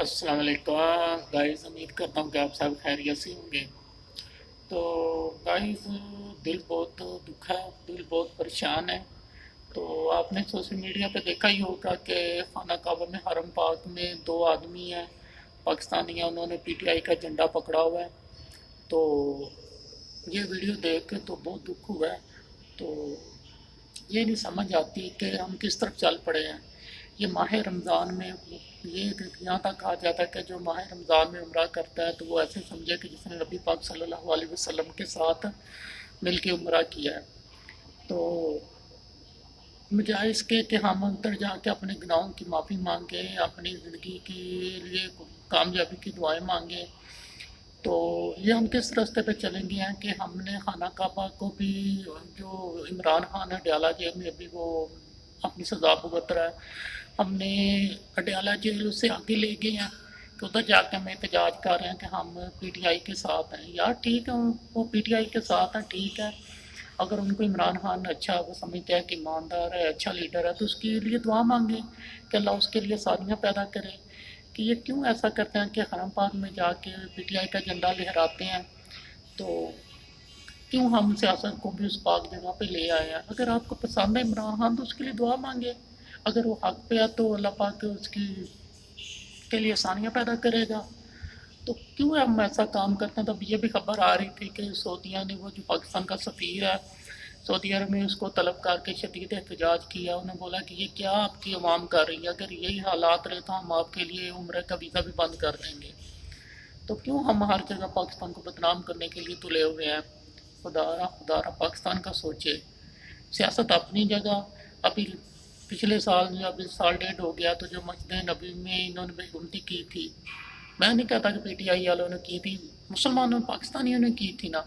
السلام علیکم گائز، امید کرتا ہوں کہ آپ سب خیریت سے ہوں گے۔ تو گائز، دل بہت دکھا ہے، دل بہت پریشان ہے۔ تو آپ نے سوشل میڈیا پہ دیکھا ہی ہوگا کہ خانہ کعبہ میں حرم پاک میں دو آدمی ہیں پاکستانی ہیں، انہوں نے پی ٹی آئی کا جھنڈا پکڑا ہوا ہے۔ تو یہ ویڈیو دیکھ کے تو بہت دکھ ہوا ہے۔ تو یہ نہیں سمجھ آتی کہ ہم کس طرف چل پڑے ہیں۔ یہ ماہ رمضان میں یہ یہاں تک کہا جاتا ہے کہ جو ماہ رمضان میں عمرہ کرتا ہے تو وہ ایسے سمجھے کہ جس نے نبی پاک صلی اللہ علیہ وسلم کے ساتھ مل کے عمرہ کیا ہے۔ تو بجائے اس کے کہ ہم اندر جا کے اپنے گناہوں کی معافی مانگیں، اپنی زندگی کے لیے کامیابی کی دعائیں مانگیں، تو یہ ہم کس راستے پہ چلیں گے ہیں کہ ہم نے خانہ کعبہ کو بھی، جو عمران خان اڈیالہ جیل میں ابھی وہ اپنی سزا بھگت رہا ہے، ہم نے اڈیالہ جیل سے آگے لے گئے ہیں کہ ادھر جا کے ہم احتجاج کر رہے ہیں کہ ہم پی ٹی آئی کے ساتھ ہیں۔ یار ٹھیک ہے، وہ پی ٹی آئی کے ساتھ ہیں، ٹھیک ہے، اگر ان کو عمران خان اچھا وہ سمجھتے ہیں کہ ایماندار ہے، اچھا لیڈر ہے، تو اس کے لیے دعا مانگیں کہ اللہ اس کے لیے سازیاں پیدا کرے۔ کہ یہ کیوں ایسا کرتے ہیں کہ حرم پاک میں جا کے پی ٹی آئی کا جھنڈا لہراتے ہیں؟ تو کیوں ہم سیاست کو بھی اس پاک جگہ پہ لے آئے ہیں؟ اگر آپ کو پسند ہے عمران خان تو اس کے لیے دعا مانگے، اگر وہ حق پہ ہے تو اللہ پاک اس کی کے لیے آسانیاں پیدا کرے گا۔ تو کیوں ہم ایسا کام کرتے ہیں؟ تب یہ بھی خبر آ رہی تھی کہ سعودیہ نے وہ جو پاکستان کا سفیر ہے سعودی عرب میں، اس کو طلب کر کے شدید احتجاج کیا۔ انہوں نے بولا کہ یہ کیا آپ کی عوام کر رہی ہے، اگر یہی حالات رہے تو ہم آپ کے لیے عمرے کا ویزا بھی بند کر دیں گے۔ تو کیوں ہم ہر جگہ پاکستان کو بدنام کرنے کے لیے تلے ہوئے ہیں؟ خدا را پاکستان کا سوچے۔ سیاست اپنی جگہ، ابھی پچھلے سال یا ابھی سال ڈیڑھ ہو گیا تو جو مسجد نبی میں انہوں نے بے حرمتی کی تھی، میں نہیں کہتا کہ پی ٹی آئی والوں نے کی تھی، مسلمانوں پاکستانیوں نے کی تھی نا،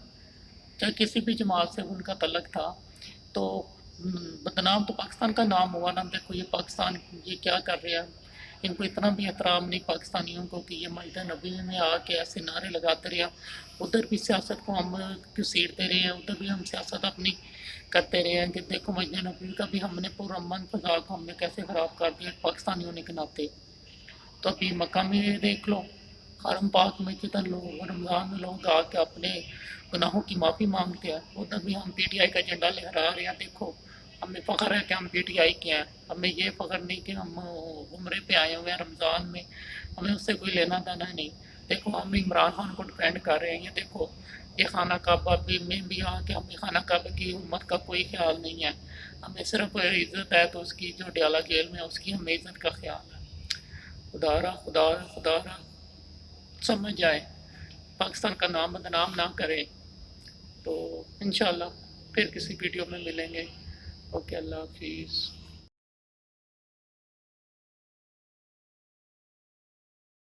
چاہے کسی بھی جماعت سے ان کا تعلق تھا، تو بدنام تو پاکستان کا نام ہوا نا۔ دیکھو یہ پاکستان یہ کیا کر رہے ہیں، ان کو اتنا بھی احترام نہیں پاکستانیوں کو کہ یہ مسجد نبی میں آ کے ایسے نعرے لگاتے رہے ہیں۔ ادھر بھی سیاست کو ہم گھسیٹتے رہے ہیں، ادھر بھی ہم سیاست اپنی کرتے رہے ہیں کہ دیکھو مسجد نبی کا بھی ہم نے پرامن فضا کو ہم نے کیسے خراب کر دیا پاکستانیوں نے کے ناطے۔ تو ابھی مکہ میں دیکھ لو، حرم پاک میں جدھر لوگ رمضان میں لوگ آ کے اپنے گناہوں کی معافی مانگتے ہیں، ادھر بھی ہم پی ٹی آئی کا جھنڈا لہرا رہے ہیں۔ دیکھو ہمیں فخر ہے کہ ہم پی ٹی آئی کے ہیں، ہمیں یہ فخر نہیں کہ ہم عمرے پہ آئے ہوئے ہیں رمضان میں، ہمیں اس سے کوئی لینا دینا نہیں۔ دیکھو ہم عمران خان کو ڈیفینڈ کر رہے ہیں، یہ دیکھو یہ خانہ کعبہ میں بھی آ کے ہمیں خانہ کعبہ کی امت کا کوئی خیال نہیں ہے، ہمیں صرف عزت ہے تو اس کی جو ڈیالہ جیل میں اس کی ہمیں عزت کا خیال ہے۔ خدا را سمجھ جائے، پاکستان کا نام بدنام نہ کرے۔ تو انشاءاللہ پھر کسی ویڈیو میں ملیں گے۔ اوکے، اللہ حافظ۔